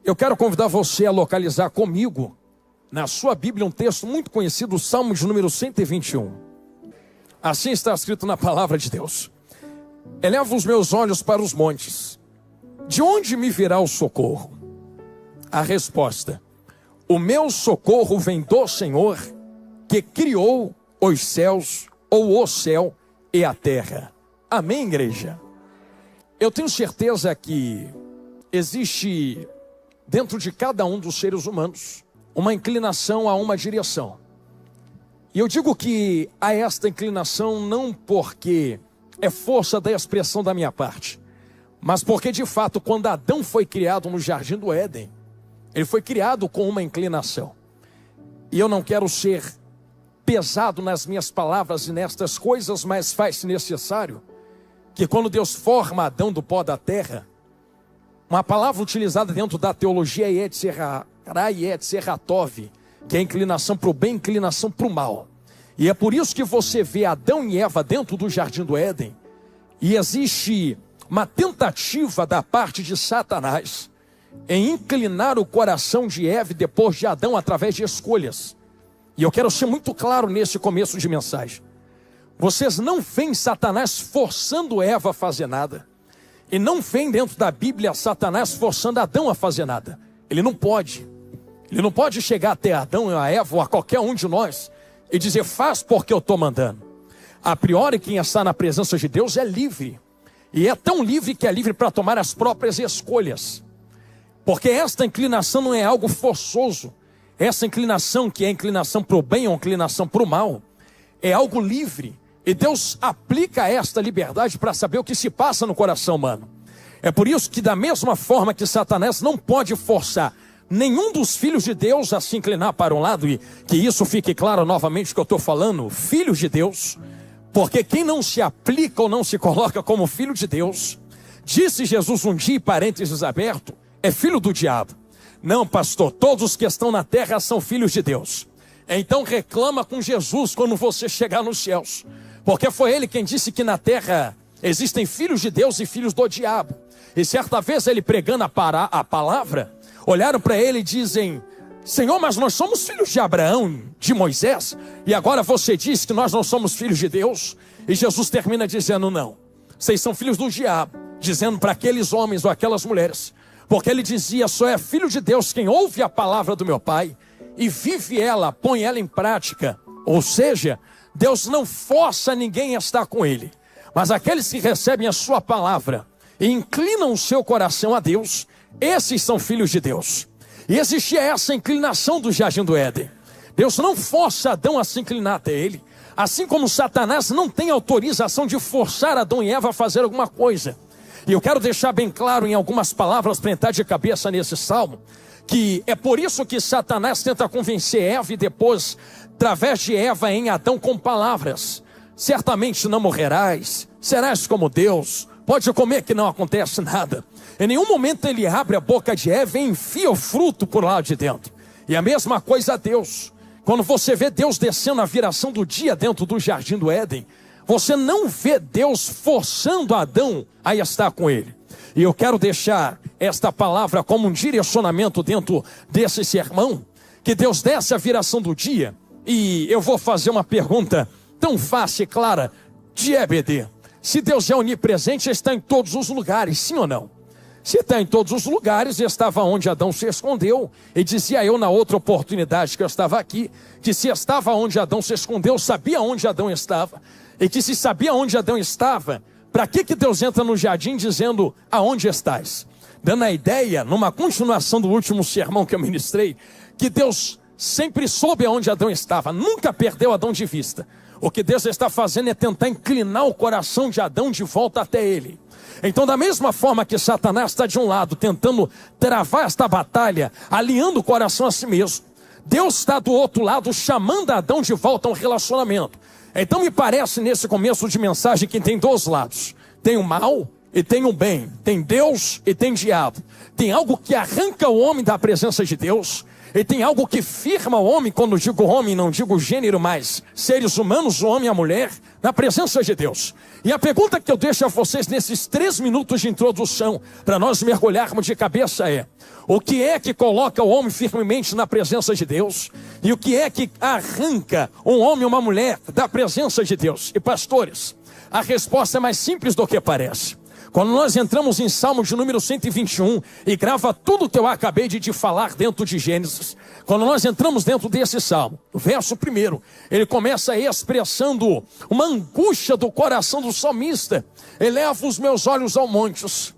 Eu quero convidar você a localizar comigo, na sua Bíblia, um texto muito conhecido, o Salmo de número 121. Assim está escrito na palavra de Deus. Elevo os meus olhos para os montes. De onde me virá o socorro? A resposta: o meu socorro vem do Senhor, que criou os céus, ou o céu e a terra. Amém, igreja? Eu tenho certeza que existe dentro de cada um dos seres humanos uma inclinação a uma direção. E eu digo que há esta inclinação não porque é força da expressão da minha parte, mas porque de fato quando Adão foi criado no Jardim do Éden, ele foi criado com uma inclinação. E eu não quero ser pesado nas minhas palavras e nestas coisas, mas faz-se necessário que quando Deus forma Adão do pó da terra, uma palavra utilizada dentro da teologia é Yetzirah-tov, que é inclinação para o bem, inclinação para o mal. E é por isso que você vê Adão e Eva dentro do Jardim do Éden, e existe uma tentativa da parte de Satanás em inclinar o coração de Eva depois de Adão através de escolhas. E eu quero ser muito claro nesse começo de mensagem. Vocês não veem Satanás forçando Eva a fazer nada. E não vem dentro da Bíblia Satanás forçando Adão a fazer nada. Ele não pode. Ele não pode chegar até Adão, a Eva ou a qualquer um de nós e dizer: faz porque eu estou mandando. A priori, quem está na presença de Deus é livre. E é tão livre que é livre para tomar as próprias escolhas. Porque esta inclinação não é algo forçoso. Essa inclinação, que é inclinação para o bem ou inclinação para o mal, é algo livre. E Deus aplica esta liberdade para saber o que se passa no coração humano. É por isso que da mesma forma que Satanás não pode forçar nenhum dos filhos de Deus a se inclinar para um lado, e que isso fique claro novamente que eu estou falando, filhos de Deus, porque quem não se aplica ou não se coloca como filho de Deus, disse Jesus um dia, parênteses aberto, é filho do diabo. Não, pastor, todos que estão na terra são filhos de Deus. Então reclama com Jesus quando você chegar nos céus, porque foi ele quem disse que na terra existem filhos de Deus e filhos do diabo. E certa vez ele pregando a palavra, olharam para ele e dizem: Senhor, mas nós somos filhos de Abraão, de Moisés, e agora você diz que nós não somos filhos de Deus? E Jesus termina dizendo: não, vocês são filhos do diabo, dizendo para aqueles homens ou aquelas mulheres, porque ele dizia: só é filho de Deus quem ouve a palavra do meu Pai e vive ela, põe ela em prática. Ou seja, Deus não força ninguém a estar com ele, mas aqueles que recebem a sua palavra e inclinam o seu coração a Deus, esses são filhos de Deus. E existia essa inclinação do Jardim do Éden. Deus não força Adão a se inclinar até ele, assim como Satanás não tem autorização de forçar Adão e Eva a fazer alguma coisa. E eu quero deixar bem claro em algumas palavras para entrar de cabeça nesse salmo, que é por isso que Satanás tenta convencer Eva e depois, através de Eva em Adão, com palavras: certamente não morrerás, serás como Deus, pode comer que não acontece nada. Em nenhum momento ele abre a boca de Eva e enfia o fruto por lá de dentro. E a mesma coisa a Deus. Quando você vê Deus descendo a viração do dia dentro do Jardim do Éden, você não vê Deus forçando Adão a estar com ele. E eu quero deixar esta palavra como um direcionamento dentro desse sermão, que Deus desce a viração do dia. E eu vou fazer uma pergunta tão fácil e clara de EBD. Se Deus é onipresente, está em todos os lugares, sim ou não? Se está em todos os lugares, estava onde Adão se escondeu. E dizia eu na outra oportunidade que eu estava aqui, que se estava onde Adão se escondeu, sabia onde Adão estava. E que se sabia onde Adão estava, para que Deus entra no jardim dizendo: aonde estás? Dando a ideia, numa continuação do último sermão que eu ministrei, que Deus sempre soube aonde Adão estava, nunca perdeu Adão de vista. O que Deus está fazendo é tentar inclinar o coração de Adão de volta até ele. Então, da mesma forma que Satanás está de um lado tentando travar esta batalha, alinhando o coração a si mesmo, Deus está do outro lado chamando Adão de volta a um relacionamento. Então me parece nesse começo de mensagem que tem dois lados. Tem o mal e tem o bem. Tem Deus e tem diabo. tem algo que arranca o homem da presença de Deus, e tem algo que firma o homem, quando digo homem, não digo gênero, mas seres humanos, o homem e a mulher, na presença de Deus. E a pergunta que eu deixo a vocês nesses 3 minutos de introdução, para nós mergulharmos de cabeça é: o que é que coloca o homem firmemente na presença de Deus? E o que é que arranca um homem ou uma mulher da presença de Deus? E pastores, a resposta é mais simples do que parece. Quando nós entramos em Salmo de número 121 e grava tudo que eu acabei de te falar dentro de Gênesis, quando nós entramos dentro desse Salmo, o verso 1, ele começa expressando uma angústia do coração do salmista. Eleva os meus olhos aos montes.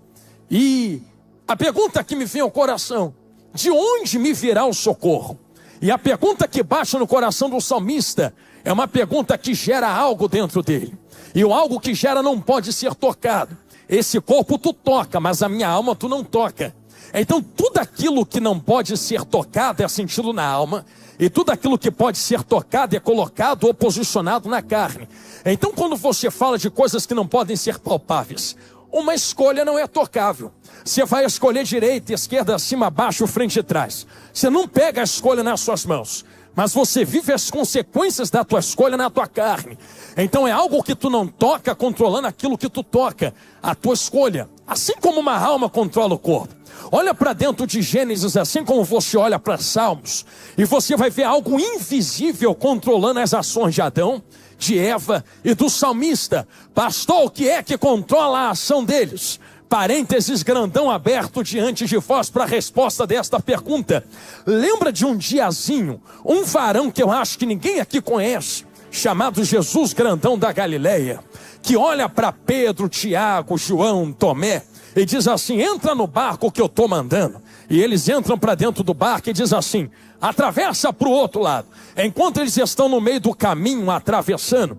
E a pergunta que me vem ao coração: de onde me virá o socorro? E a pergunta que bate no coração do salmista é uma pergunta que gera algo dentro dele. E o algo que gera não pode ser tocado. Esse corpo tu toca, mas a minha alma tu não toca. Então tudo aquilo que não pode ser tocado é sentido na alma, e tudo aquilo que pode ser tocado é colocado ou posicionado na carne. Então quando você fala de coisas que não podem ser palpáveis, uma escolha não é tocável. Você vai escolher direita, esquerda, cima, baixo, frente e trás. Você não pega a escolha nas suas mãos, mas você vive as consequências da tua escolha na tua carne. Então é algo que tu não toca, controlando aquilo que tu toca, a tua escolha. Assim como uma alma controla o corpo. Olha para dentro de Gênesis, assim como você olha para Salmos, e você vai ver algo invisível controlando as ações de Adão, de Eva e do salmista. Pastor, o que é que controla a ação deles? Parênteses grandão aberto diante de vós para a resposta desta pergunta. Lembra de um diazinho, um varão que eu acho que ninguém aqui conhece, chamado Jesus grandão da Galileia, que olha para Pedro, Tiago, João, Tomé e diz assim: entra no barco que eu estou mandando. E eles entram para dentro do barco e diz assim: atravessa para o outro lado. Enquanto eles estão no meio do caminho atravessando,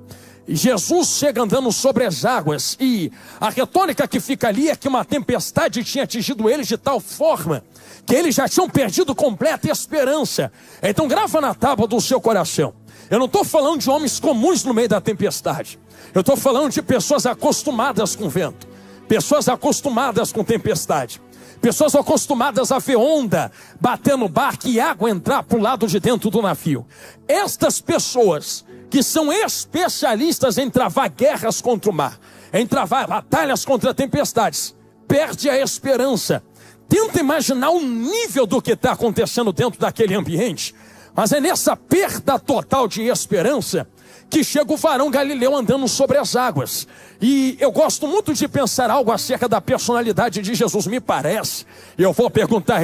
Jesus chega andando sobre as águas, e a retórica que fica ali é que uma tempestade tinha atingido eles de tal forma que eles já tinham perdido completa esperança. Então grava na tábua do seu coração: eu não estou falando de homens comuns no meio da tempestade. Eu estou falando de pessoas acostumadas com vento, pessoas acostumadas com tempestade, pessoas acostumadas a ver onda bater no barco e água entrar para o lado de dentro do navio. Estas pessoas que são especialistas em travar guerras contra o mar, em travar batalhas contra tempestades, perde a esperança. Tenta imaginar o nível do que está acontecendo dentro daquele ambiente. Mas é nessa perda total de esperança que chega o varão Galileu andando sobre as águas. E eu gosto muito de pensar algo acerca da personalidade de Jesus. Me parece, e eu vou perguntar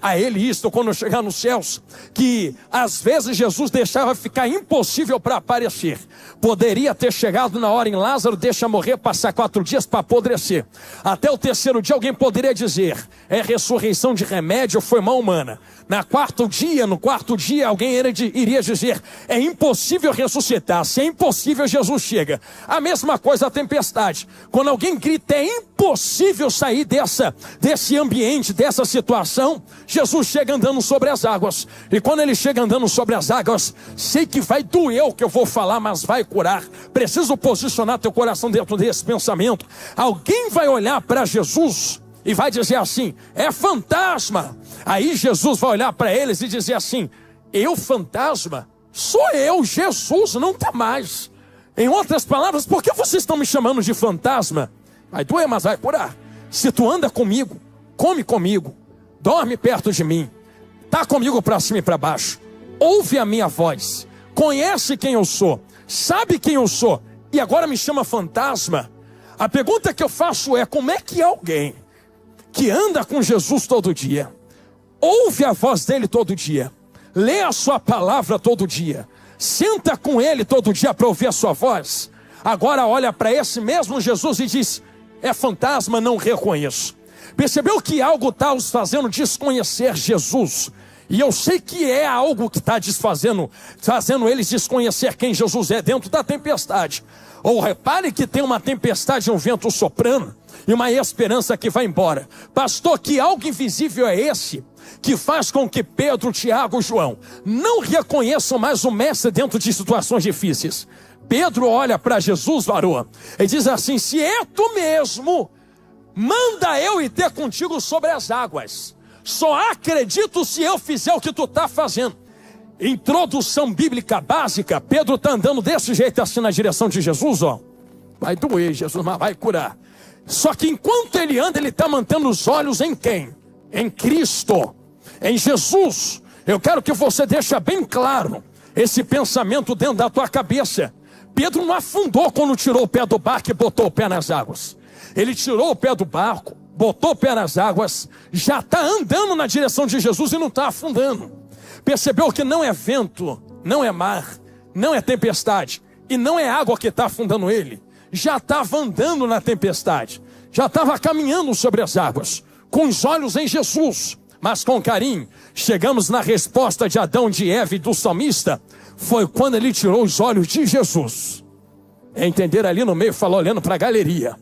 a ele isto quando eu chegar nos céus, que às vezes Jesus deixava ficar impossível para aparecer. Poderia ter chegado na hora em Lázaro, deixa morrer, passar 4 dias para apodrecer. Até o 3º dia alguém poderia dizer: é ressurreição de remédio, foi mão humana. No quarto dia alguém iria dizer: é impossível ressuscitar. Se é impossível, Jesus chega. A mesma coisa a tempestade. Quando alguém grita: é impossível sair desse ambiente, dessa situação, Jesus chega andando sobre as águas. E quando ele chega andando sobre as águas, sei que vai doer o que eu vou falar, mas vai curar. Preciso posicionar teu coração dentro desse pensamento. Alguém vai olhar para Jesus e vai dizer assim: é fantasma. Aí Jesus vai olhar para eles e dizer assim: eu fantasma? Sou eu, Jesus, não tem mais. Em outras palavras, por que vocês estão me chamando de fantasma? Vai doer, mas vai curar. Se tu anda comigo, come comigo, dorme perto de mim, tá comigo para cima e para baixo, ouve a minha voz, conhece quem eu sou, sabe quem eu sou, e agora me chama fantasma. A pergunta que eu faço é: como é que alguém que anda com Jesus todo dia, ouve a voz dele todo dia, lê a sua palavra todo dia, senta com ele todo dia para ouvir a sua voz, agora olha para esse mesmo Jesus e diz: é fantasma, não reconheço? Percebeu que algo está os fazendo desconhecer Jesus? E eu sei que é algo que está fazendo eles desconhecer quem Jesus é dentro da tempestade. Ou repare que tem uma tempestade, um vento soprando, e uma esperança que vai embora. Pastor, que algo invisível é esse que faz com que Pedro, Tiago e João não reconheçam mais o mestre dentro de situações difíceis? Pedro olha para Jesus, varão, e diz assim: se é tu mesmo, manda eu ir ter contigo sobre as águas. Só acredito se eu fizer o que tu está fazendo. Introdução bíblica básica. Pedro está andando desse jeito assim na direção de Jesus, ó. Vai doer, Jesus, mas vai curar. Só que enquanto ele anda, ele está mantendo os olhos em quem? Em Cristo, em Jesus. Eu quero que você deixe bem claro esse pensamento dentro da tua cabeça. Pedro não afundou quando tirou o pé do barco e botou o pé nas águas. Ele tirou o pé do barco, botou o pé nas águas, já está andando na direção de Jesus e não está afundando. Percebeu que não é vento, não é mar, não é tempestade e não é água que está afundando ele. Já estava andando na tempestade, já estava caminhando sobre as águas, com os olhos em Jesus. Mas com carinho, chegamos na resposta de Adão, de Eva e do salmista. Foi quando ele tirou os olhos de Jesus. Entenderam ali no meio, falou olhando para a galeria.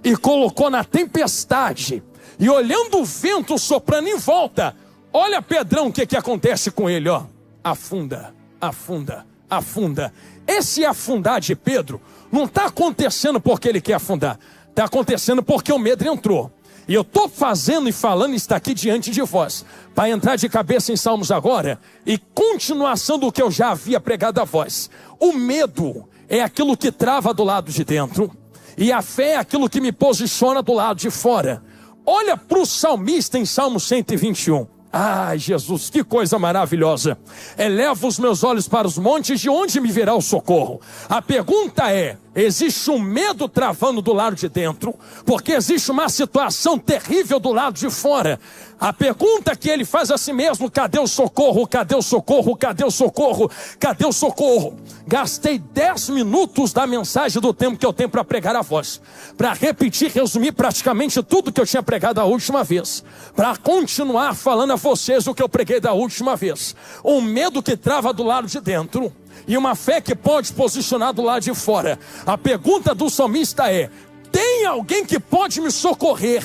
E colocou na tempestade. E olhando o vento soprando em volta. Olha Pedrão, o que acontece com ele, ó. Afunda, afunda, afunda. Esse afundar de Pedro não está acontecendo porque ele quer afundar. Está acontecendo porque o medo entrou. E eu estou fazendo e falando isso aqui diante de vós, para entrar de cabeça em Salmos agora, e continuação do que eu já havia pregado a vós. O medo é aquilo que trava do lado de dentro, e a fé é aquilo que me posiciona do lado de fora. Olha para o salmista em Salmo 121. Ai, Jesus, que coisa maravilhosa. Eleva os meus olhos para os montes, de onde me virá o socorro? A pergunta é, existe um medo travando do lado de dentro, porque existe uma situação terrível do lado de fora. A pergunta que ele faz a si mesmo, cadê o socorro? Cadê o socorro? Cadê o socorro? Cadê o socorro? Gastei 10 minutos da mensagem do tempo que eu tenho para pregar a voz, para repetir, resumir praticamente tudo que eu tinha pregado a última vez, para continuar falando a vocês o que eu preguei da última vez. Um medo que trava do lado de dentro e uma fé que pode posicionar do lado de fora. A pergunta do salmista é, tem alguém que pode me socorrer?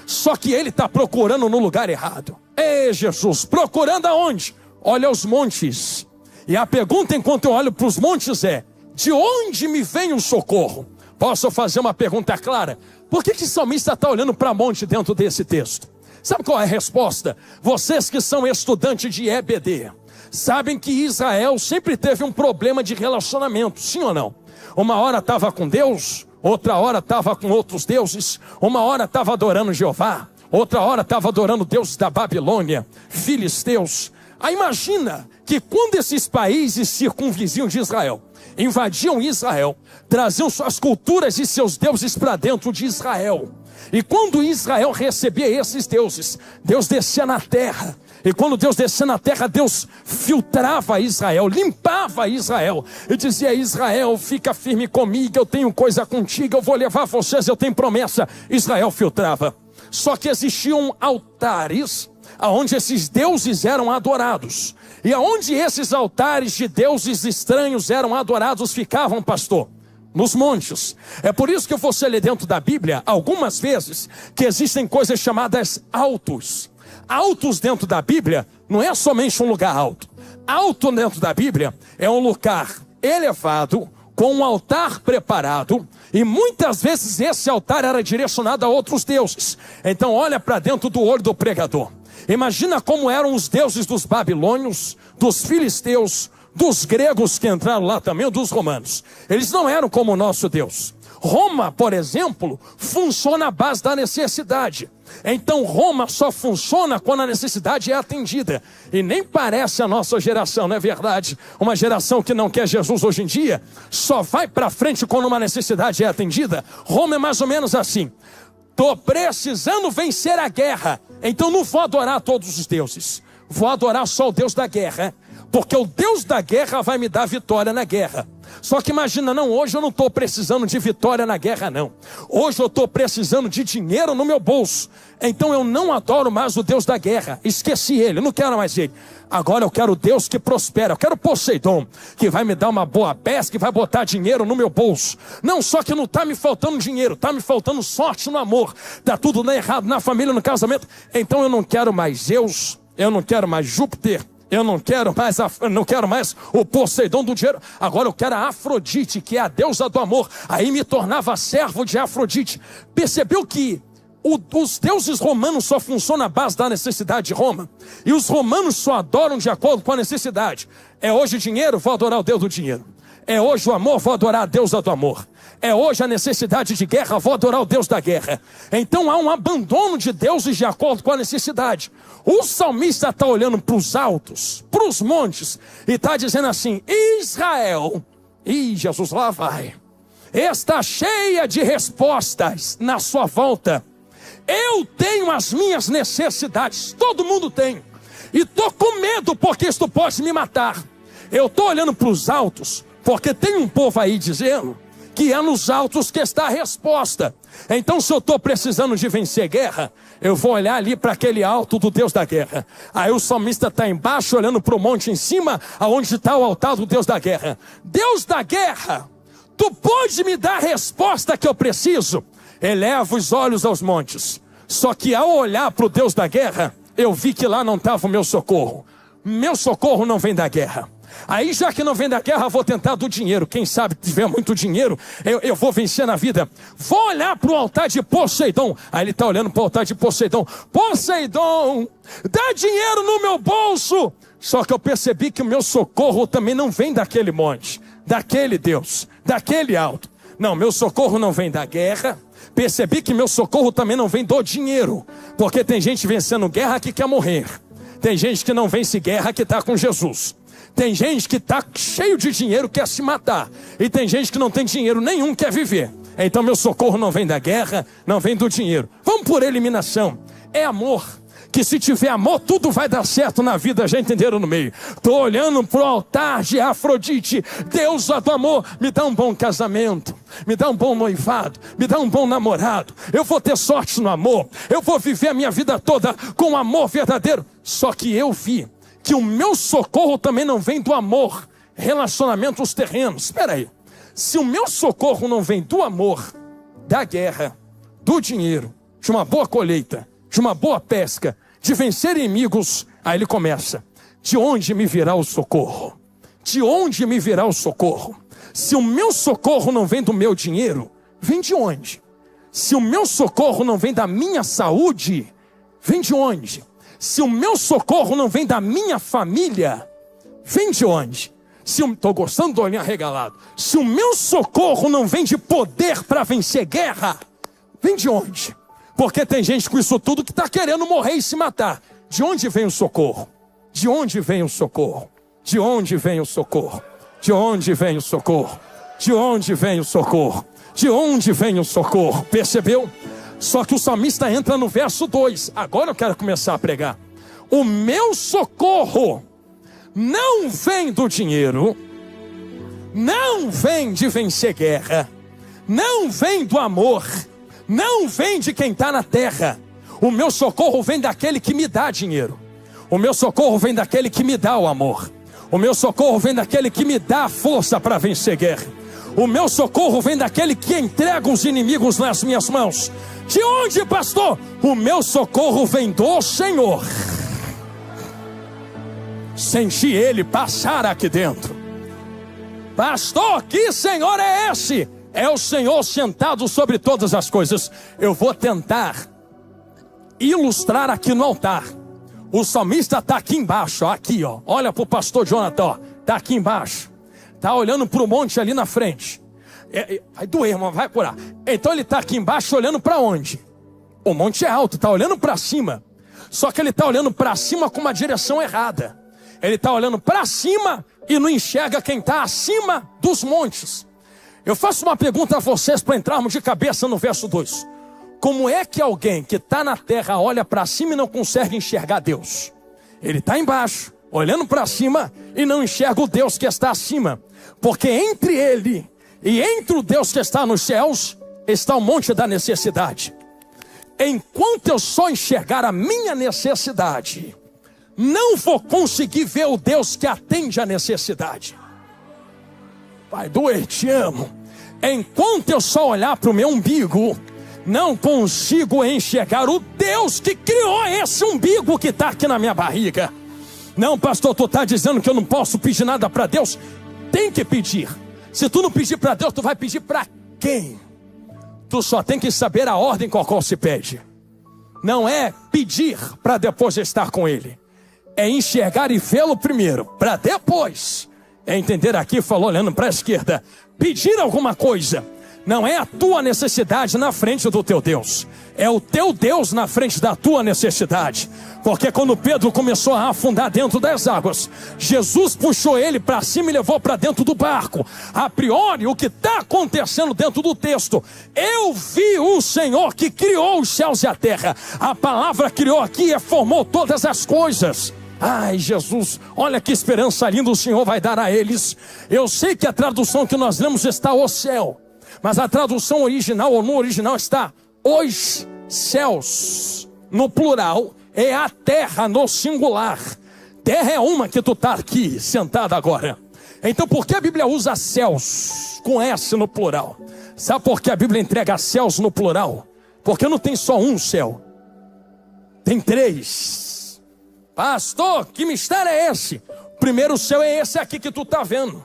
Só que ele está procurando no lugar errado. Ei, Jesus, procurando aonde? Olha os montes. E a pergunta enquanto eu olho para os montes é, de onde me vem o socorro? Posso fazer uma pergunta clara? Por que o salmista está olhando para monte dentro desse texto? Sabe qual é a resposta? Vocês que são estudantes de EBD, sabem que Israel sempre teve um problema de relacionamento, sim ou não? Uma hora estava com Deus, outra hora estava com outros deuses, uma hora estava adorando Jeová, outra hora estava adorando deuses da Babilônia, filisteus. Aí imagina que quando esses países circunvizinhos de Israel invadiam Israel, traziam suas culturas e seus deuses para dentro de Israel. E quando Israel recebia esses deuses, Deus descia na terra. E quando Deus descia na terra, Deus filtrava Israel, limpava Israel. E dizia, Israel, fica firme comigo, eu tenho coisa contigo, eu vou levar vocês, eu tenho promessa. Israel filtrava. Só que existiam altares aonde esses deuses eram adorados. E aonde esses altares de deuses estranhos eram adorados ficavam, pastor? Nos montes. É por isso que você lê dentro da Bíblia, algumas vezes, que existem coisas chamadas altos. Altos dentro da Bíblia não é somente um lugar alto. Alto dentro da Bíblia é um lugar elevado, com um altar preparado, e muitas vezes esse altar era direcionado a outros deuses. Então olha para dentro do olho do pregador. Imagina como eram os deuses dos babilônios, dos filisteus, dos gregos que entraram lá também, dos romanos. Eles não eram como o nosso Deus. Roma, por exemplo, funciona à base da necessidade. Então Roma só funciona quando a necessidade é atendida. E nem parece a nossa geração, não é verdade? Uma geração que não quer Jesus hoje em dia, só vai para frente quando uma necessidade é atendida. Roma é mais ou menos assim. Estou precisando vencer a guerra, então não vou adorar todos os deuses. Vou adorar só o Deus da guerra, porque o Deus da guerra vai me dar vitória na guerra. Só que imagina, não, hoje eu não estou precisando de vitória na guerra, não. Hoje eu estou precisando de dinheiro no meu bolso. Então eu não adoro mais o Deus da guerra. Esqueci ele, não quero mais ele. Agora eu quero o Deus que prospera. Eu quero Poseidon, que vai me dar uma boa pesca, que vai botar dinheiro no meu bolso. Não, só que não está me faltando dinheiro, está me faltando sorte no amor. Está tudo errado na família, no casamento. Então eu não quero mais Zeus, eu não quero mais Júpiter. Eu não quero mais o Poseidon do dinheiro. Agora eu quero a Afrodite, que é a deusa do amor. Aí me tornava servo de Afrodite. Percebeu que Os deuses romanos só funcionam à base da necessidade de Roma. E os romanos só adoram de acordo com a necessidade. É hoje dinheiro, vou adorar o Deus do dinheiro. É hoje o amor, vou adorar a deusa do amor. É hoje a necessidade de guerra, vou adorar o Deus da guerra. Então há um abandono de deuses de acordo com a necessidade. O salmista está olhando para os altos, para os montes, e está dizendo assim: Israel, Jesus lá vai, está cheia de respostas na sua volta. Eu tenho as minhas necessidades, todo mundo tem, e estou com medo porque isto pode me matar. Eu estou olhando para os altos, porque tem um povo aí dizendo que é nos altos que está a resposta. Então, se eu estou precisando de vencer guerra, eu vou olhar ali para aquele alto do Deus da guerra. Aí o salmista está embaixo, olhando para o monte em cima, aonde está o altar do Deus da guerra. Deus da guerra, tu pode me dar a resposta que eu preciso? Eleva os olhos aos montes. Só que ao olhar para o Deus da guerra, eu vi que lá não estava o meu socorro. Meu socorro não vem da guerra. Aí, já que não vem da guerra, vou tentar do dinheiro. Quem sabe, tiver muito dinheiro, eu vou vencer na vida. Vou olhar para o altar de Poseidon. Aí ele está olhando para o altar de Poseidon. Poseidon, dá dinheiro no meu bolso. Só que eu percebi que o meu socorro também não vem daquele monte, daquele Deus, daquele alto. Não, meu socorro não vem da guerra. Percebi que meu socorro também não vem do dinheiro. Porque tem gente vencendo guerra que quer morrer. Tem gente que não vence guerra que está com Jesus. Tem gente que está cheio de dinheiro, quer se matar. E tem gente que não tem dinheiro nenhum, quer viver. Então meu socorro não vem da guerra, não vem do dinheiro. Vamos por eliminação. É amor. Que se tiver amor, tudo vai dar certo na vida, já entenderam no meio. Estou olhando para o altar de Afrodite, deusa do amor. Me dá um bom casamento, me dá um bom noivado, me dá um bom namorado. Eu vou ter sorte no amor. Eu vou viver a minha vida toda com amor verdadeiro. Só que eu vi que o meu socorro também não vem do amor, relacionamentos terrenos. Espera aí, se o meu socorro não vem do amor, da guerra, do dinheiro, de uma boa colheita, de uma boa pesca, de vencer inimigos, aí ele começa: de onde me virá o socorro? De onde me virá o socorro? Se o meu socorro não vem do meu dinheiro, vem de onde? Se o meu socorro não vem da minha saúde, vem de onde? Se o meu socorro não vem da minha família, vem de onde? Estou gostando do olhinho arregalado. Se o meu socorro não vem de poder para vencer guerra, vem de onde? Porque tem gente com isso tudo que está querendo morrer e se matar. De onde vem o socorro? De onde vem o socorro? De onde vem o socorro? De onde vem o socorro? De onde vem o socorro? De onde vem o socorro? Percebeu? Só que o salmista entra no verso 2. Agora eu quero começar a pregar. O meu socorro não vem do dinheiro, não vem de vencer guerra, não vem do amor, não vem de quem está na terra. O meu socorro vem daquele que me dá dinheiro. O meu socorro vem daquele que me dá o amor. O meu socorro vem daquele que me dá a força para vencer guerra. O meu socorro vem daquele que entrega os inimigos nas minhas mãos. De onde, pastor? O meu socorro vem do Senhor. Senti ele passar aqui dentro. Pastor, que Senhor é esse? É o Senhor sentado sobre todas as coisas. Eu vou tentar ilustrar aqui no altar. O salmista está aqui embaixo, ó, aqui, ó. Olha para o pastor Jonathan, está aqui embaixo. Está olhando para o monte ali na frente. Vai doer, irmão, vai curar. Então ele está aqui embaixo olhando para onde? O monte é alto, está olhando para cima. Só que ele está olhando para cima com uma direção errada. Ele está olhando para cima e não enxerga quem está acima dos montes. Eu faço uma pergunta a vocês para entrarmos de cabeça no verso 2. Como é que alguém que está na terra olha para cima e não consegue enxergar Deus? Ele está embaixo, olhando para cima e não enxerga o Deus que está acima. Porque entre ele e entre o Deus que está nos céus está o monte da necessidade. Enquanto eu só enxergar a minha necessidade, não vou conseguir ver o Deus que atende a necessidade. Vai doer, te amo. Enquanto eu só olhar para o meu umbigo, não consigo enxergar o Deus que criou esse umbigo que está aqui na minha barriga. Não, pastor, tu está dizendo que eu não posso pedir nada para Deus? Tem que pedir. Se tu não pedir para Deus, tu vai pedir para quem? Tu só tem que saber a ordem com a qual se pede. não é pedir para depois estar com Ele. É enxergar e vê-lo primeiro, para depois entender. Aqui falou olhando para a esquerda. Pedir alguma coisa não é a tua necessidade na frente do teu Deus. É o teu Deus na frente da tua necessidade. Porque quando Pedro começou a afundar dentro das águas, Jesus puxou ele para cima e levou para dentro do barco. A priori, o que está acontecendo dentro do texto: eu vi o Senhor que criou os céus e a terra. A palavra criou aqui e formou todas as coisas. Ai, Jesus, olha que esperança linda o Senhor vai dar a eles. Eu sei que a tradução que nós lemos está o céu, mas a tradução original, ou no original, está os céus. No plural, é a terra no singular. Terra é uma que tu está aqui, sentado agora. Então por que a Bíblia usa céus com S no plural? Sabe por que a Bíblia entrega céus no plural? Porque não tem só um céu, tem 3. Pastor, que mistério é esse? O primeiro céu é esse aqui que tu está vendo,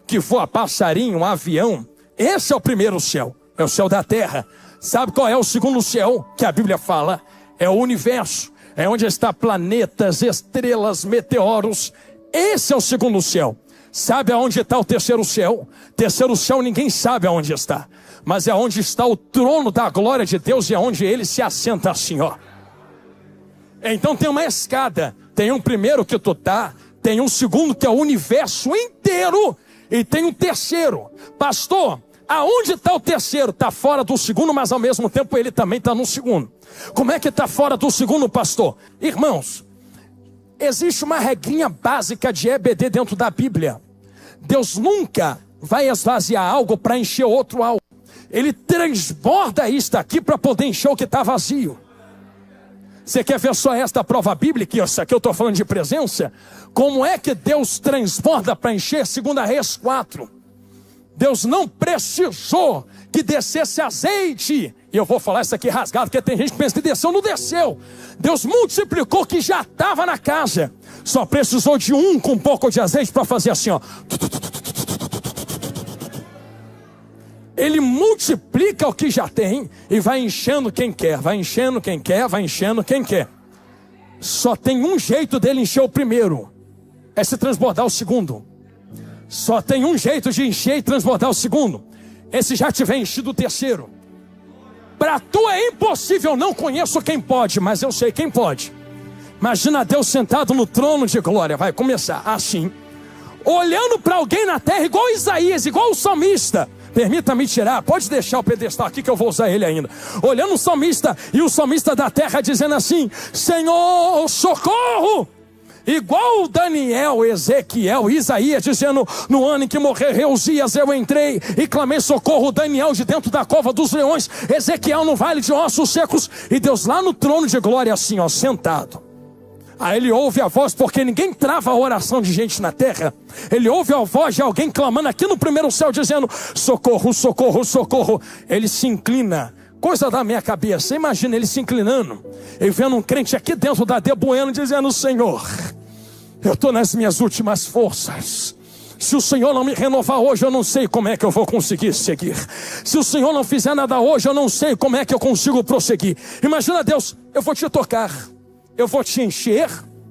que voa passarinho, avião. Esse é o primeiro céu, é o céu da terra. Sabe qual é o segundo céu que a Bíblia fala? É o universo, é onde está planetas, estrelas, meteoros. Esse é o segundo céu. Sabe aonde está o terceiro céu? Terceiro céu ninguém sabe aonde está, mas é onde está o trono da glória de Deus e é onde ele se assenta assim, ó. Então tem uma escada, tem um primeiro que tu tá, tem um segundo que é o universo inteiro, e tem um terceiro. Pastor, aonde está o terceiro? Está fora do segundo, mas ao mesmo tempo ele também está no segundo. Como é que está fora do segundo, pastor? Irmãos, existe uma regrinha básica de EBD dentro da Bíblia. Deus nunca vai esvaziar algo para encher outro algo. Ele transborda isto aqui para poder encher o que está vazio. Você quer ver só esta prova bíblica? Isso aqui eu estou falando de presença. Como é que Deus transborda para encher? 2 Reis 4. Deus não precisou que descesse azeite. E eu vou falar isso aqui rasgado, porque tem gente que pensa que desceu, não desceu. Deus multiplicou o que já estava na casa. Só precisou de um com um pouco de azeite para fazer assim, ó. Ele multiplica o que já tem e vai enchendo quem quer, vai enchendo quem quer, vai enchendo quem quer. Só tem um jeito dele encher o primeiro, é se transbordar o segundo. Só tem um jeito de encher e transbordar o segundo, é se já tiver enchido o terceiro. Para tu é impossível, não conheço quem pode, mas eu sei quem pode. Imagina Deus sentado no trono de glória, vai começar assim, olhando para alguém na terra, igual Isaías, igual o salmista. Permita-me tirar, pode deixar o pedestal aqui que eu vou usar ele ainda. Olhando o salmista, e o salmista da terra dizendo assim: Senhor, socorro! Igual Daniel, Ezequiel, Isaías dizendo: no ano em que morreu Uzias eu entrei e clamei socorro. Daniel de dentro da cova dos leões, Ezequiel no vale de ossos secos, e Deus lá no trono de glória assim, ó, sentado. Aí ele ouve a voz, porque ninguém trava a oração de gente na terra. Ele ouve a voz de alguém clamando aqui no primeiro céu, dizendo: socorro, socorro, socorro. Ele se inclina, coisa da minha cabeça. Imagina ele se inclinando e vendo um crente aqui dentro da Debueno dizendo: Senhor, eu estou nas minhas últimas forças. Se o Senhor não me renovar hoje, eu não sei como é que eu vou conseguir seguir. Se o Senhor não fizer nada hoje, eu não sei como é que eu consigo prosseguir. Imagina Deus: eu vou te tocar, eu vou te encher,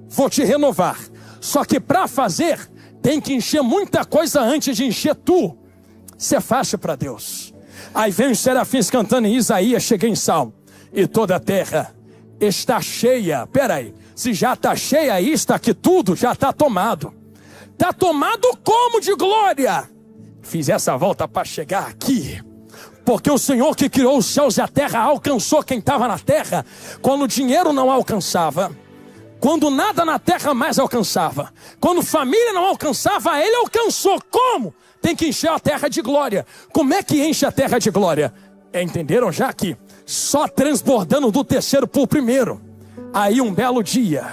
vou te renovar. Só que para fazer, tem que encher muita coisa antes de encher tu. Isso é fácil para Deus. Aí vem os serafins cantando em Isaías, cheguei em Salmo: e toda a terra está cheia. Peraí, se já está cheia aí, está aqui tudo, já está tomado. Está tomado como de glória? Fiz essa volta para chegar aqui, porque o Senhor que criou os céus e a terra alcançou quem estava na terra, quando o dinheiro não alcançava, quando nada na terra mais alcançava, quando família não alcançava, Ele alcançou. Como? Tem que encher a terra de glória. Como é que enche a terra de glória? Entenderam já que só transbordando do terceiro para o primeiro. Aí um belo dia,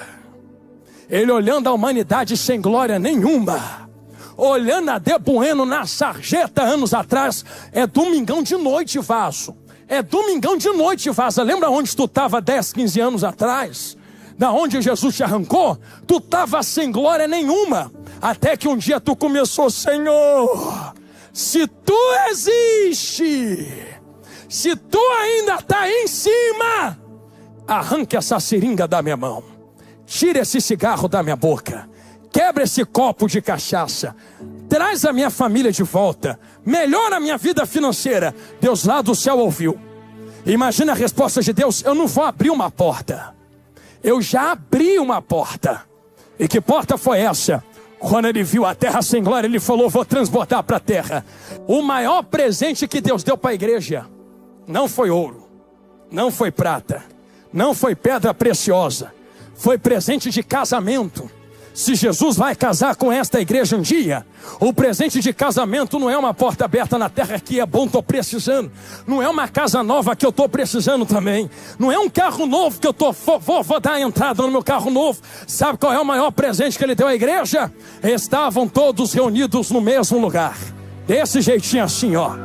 Ele olhando a humanidade sem glória nenhuma, olhando a Debueno na sarjeta anos atrás. É domingão de noite, vaso. É domingão de noite, vaza. Lembra onde tu estava 10, 15 anos atrás? Da onde Jesus te arrancou? Tu estava sem glória nenhuma. Até que um dia tu começou: Senhor, se tu existe, se tu ainda está em cima, arranque essa seringa da minha mão, tire esse cigarro da minha boca, quebra esse copo de cachaça, traz a minha família de volta, melhora a minha vida financeira. Deus lá do céu ouviu. Imagina a resposta de Deus: eu não vou abrir uma porta, eu já abri uma porta. E que porta foi essa? Quando ele viu a terra sem glória, ele falou: vou transbordar para a terra. O maior presente que Deus deu para a igreja não foi ouro, não foi prata, não foi pedra preciosa, foi presente de casamento. Se Jesus vai casar com esta igreja um dia, o presente de casamento não é uma porta aberta na terra que é bom, estou precisando. Não é uma casa nova que eu estou precisando também. Não é um carro novo que eu vou dar a entrada no meu carro novo. Sabe qual é o maior presente que ele deu à igreja? Estavam todos reunidos no mesmo lugar. Desse jeitinho assim, ó.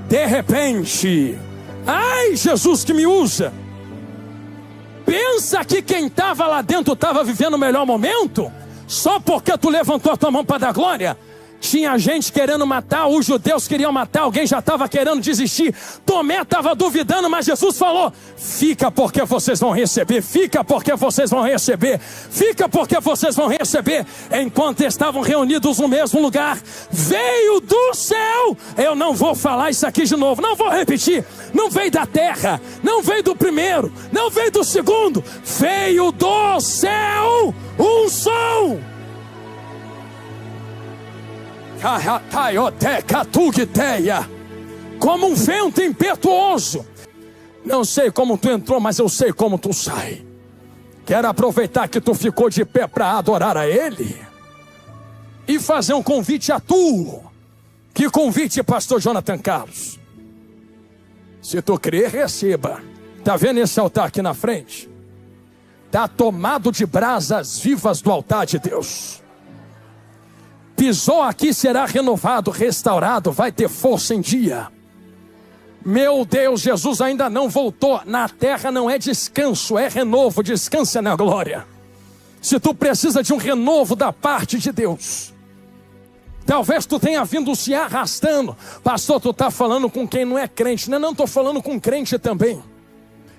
De repente, ai, Jesus que me usa. Pensa que quem estava lá dentro estava vivendo o melhor momento? Só porque tu levantou a tua mão para dar glória? Tinha gente querendo matar, os judeus queriam matar, alguém já estava querendo desistir. Tomé estava duvidando, mas Jesus falou: fica porque vocês vão receber, fica porque vocês vão receber, fica porque vocês vão receber. Enquanto estavam reunidos no mesmo lugar, veio do céu. Eu não vou falar isso aqui de novo, não vou repetir. Não veio da terra, não veio do primeiro, não veio do segundo, veio do céu um som. Como um vento impetuoso. Não sei como tu entrou, mas eu sei como tu sai. Quero aproveitar que tu ficou de pé para adorar a Ele e fazer um convite a tu. Que convite, pastor Jonathan Carlos? Se tu crer, receba. Tá vendo esse altar aqui na frente? Tá tomado de brasas vivas do altar de Deus. Pisou aqui, será renovado, restaurado, vai ter força em dia. Meu Deus, Jesus ainda não voltou. Na terra não é descanso, é renovo. Descansa na glória. Se tu precisa de um renovo da parte de Deus, talvez tu tenha vindo se arrastando. Pastor, tu está falando com quem não é crente. Não, estou falando com crente também.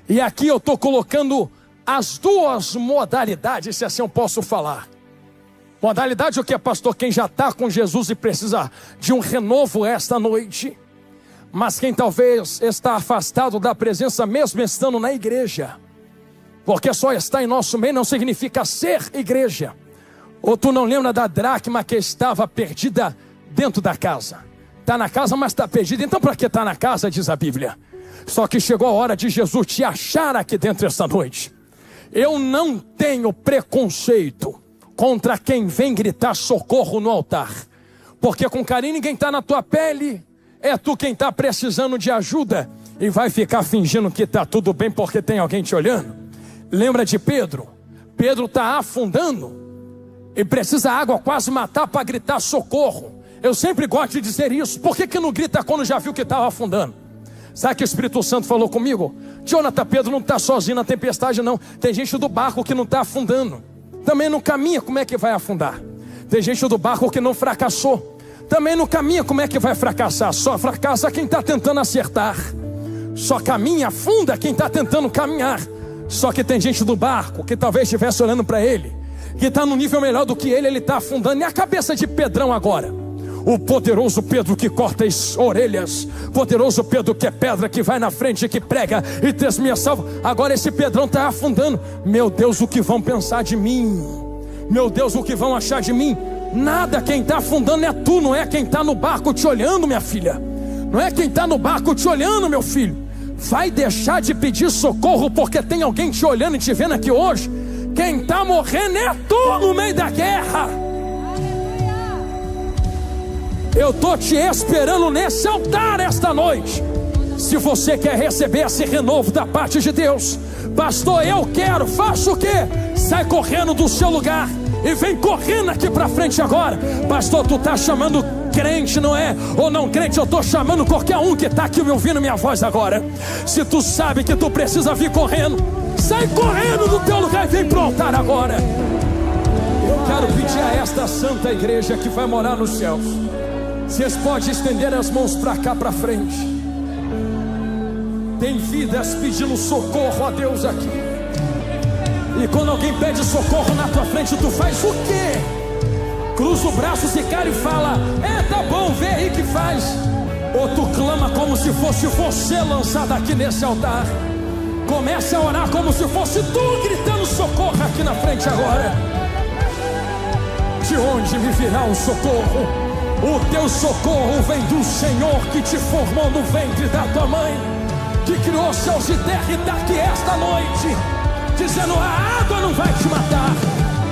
E aqui eu estou colocando as duas modalidades, se assim eu posso falar. Modalidade o que, pastor? Quem já está com Jesus e precisa de um renovo esta noite. Mas quem talvez está afastado da presença mesmo estando na igreja. Porque só estar em nosso meio não significa ser igreja. Ou tu não lembra da dracma que estava perdida dentro da casa? Está na casa, mas está perdida. Então para que está na casa, diz a Bíblia? Só que chegou a hora de Jesus te achar aqui dentro esta noite. Eu não tenho preconceito contra quem vem gritar socorro no altar. Porque com carinho ninguém está na tua pele. É tu quem está precisando de ajuda. E vai ficar fingindo que está tudo bem porque tem alguém te olhando. Lembra de Pedro? Pedro está afundando. E precisa água quase matar para gritar socorro. Eu sempre gosto de dizer isso. Por que não grita quando já viu que estava afundando? Sabe que o Espírito Santo falou comigo? Jonathan, Pedro não está sozinho na tempestade não. Tem gente do barco que não está afundando. Também não caminha, como é que vai afundar? Tem gente do barco que não fracassou. Também não caminha, como é que vai fracassar? Só fracassa quem está tentando acertar. Só caminha, afunda quem está tentando caminhar. Só que tem gente do barco que talvez estivesse olhando para ele, que está num nível melhor do que ele está afundando. E a cabeça de Pedrão agora? O poderoso Pedro que corta as orelhas, poderoso Pedro que é pedra, que vai na frente, que prega e testemunha salvo. Agora esse Pedrão está afundando. Meu Deus, o que vão pensar de mim? Meu Deus, o que vão achar de mim? Nada, quem está afundando é tu, não é quem está no barco te olhando, minha filha. Não é quem está no barco te olhando, meu filho. Vai deixar de pedir socorro porque tem alguém te olhando e te vendo aqui hoje. Quem está morrendo é tu no meio da guerra. Eu estou te esperando nesse altar esta noite. Se você quer receber esse renovo da parte de Deus, pastor, eu quero, faça o quê? Sai correndo do seu lugar e vem correndo aqui para frente agora. Pastor, tu está chamando crente, não é? Ou não crente, eu estou chamando qualquer um que está aqui me ouvindo minha voz agora. Se tu sabe que tu precisa vir correndo, sai correndo do teu lugar e vem pro altar agora. Eu quero pedir a esta santa igreja que vai morar nos céus. Vocês podem estender as mãos para cá, para frente. Tem vidas pedindo socorro a Deus aqui. E quando alguém pede socorro na tua frente, tu faz o quê? Cruza o braço, se cara e fala: tá bom, vê aí que faz. Ou tu clama como se fosse você lançado aqui nesse altar. Comece a orar como se fosse tu gritando socorro aqui na frente agora. De onde me virá o socorro? O teu socorro vem do Senhor que te formou no ventre da tua mãe, que criou céus e terra e está aqui esta noite, dizendo: a água não vai te matar.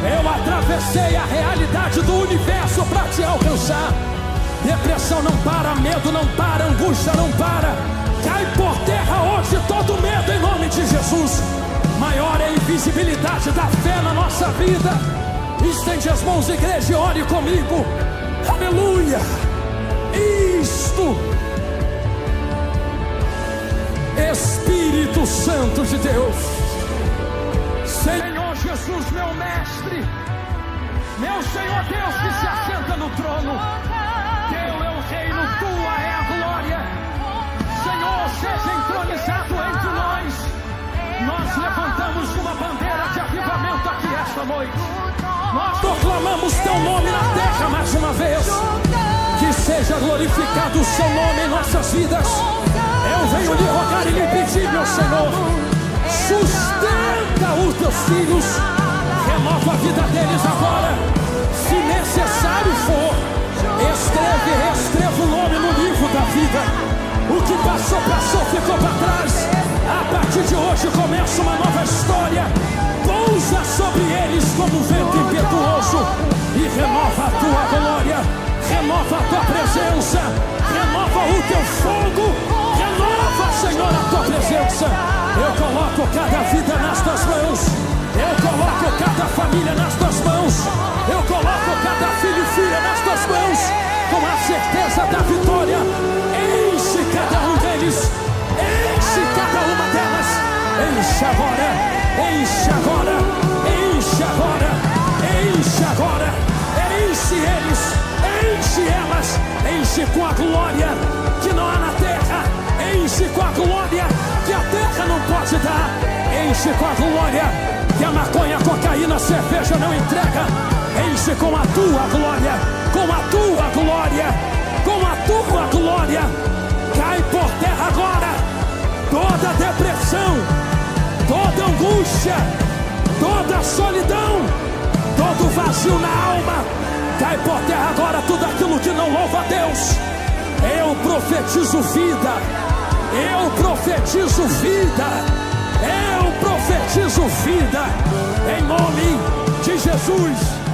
Eu atravessei a realidade do universo para te alcançar. Depressão não para, medo não para, angústia não para. Cai por terra hoje todo medo em nome de Jesus. Maior é a invisibilidade da fé na nossa vida. Estende as mãos, igreja, e ore comigo. Aleluia. Isto, Espírito Santo de Deus, Senhor Jesus, meu mestre, meu Senhor Deus que se assenta no trono. Teu é o reino, tua é a glória. Senhor, seja entronizado entre nós. Nós levantamos uma bandeira de avivamento aqui esta noite. Nós proclamamos teu nome na terra mais uma vez. Que seja glorificado o seu nome em nossas vidas. Eu venho lhe rogar e lhe pedir, meu Senhor, sustenta os teus filhos, renova a vida deles agora. Se necessário for, reescreva o nome no livro da vida. O que passou, ficou para trás. A partir de hoje começa uma nova história. Pousa sobre eles como um vento impetuoso e renova a tua glória, renova a tua presença, renova o teu fogo, renova, Senhor, a tua presença. Eu coloco cada vida nas tuas mãos, eu coloco cada família nas tuas mãos, eu coloco cada filho e filha nas tuas mãos, com a certeza da vitória. Enche cada um deles, enche cada uma delas, enche agora, enche agora, enche agora, enche agora, enche eles, enche elas, enche com a glória que não há na terra, enche com a glória que a terra não pode dar, enche com a glória que a maconha, a cocaína, a cerveja não entrega, enche com a tua glória, com a tua glória, com a tua glória. Cai por terra agora toda depressão, toda angústia, toda solidão, todo vazio na alma. Cai por terra agora tudo aquilo que não louva a Deus. Eu profetizo vida, eu profetizo vida, eu profetizo vida, em nome de Jesus.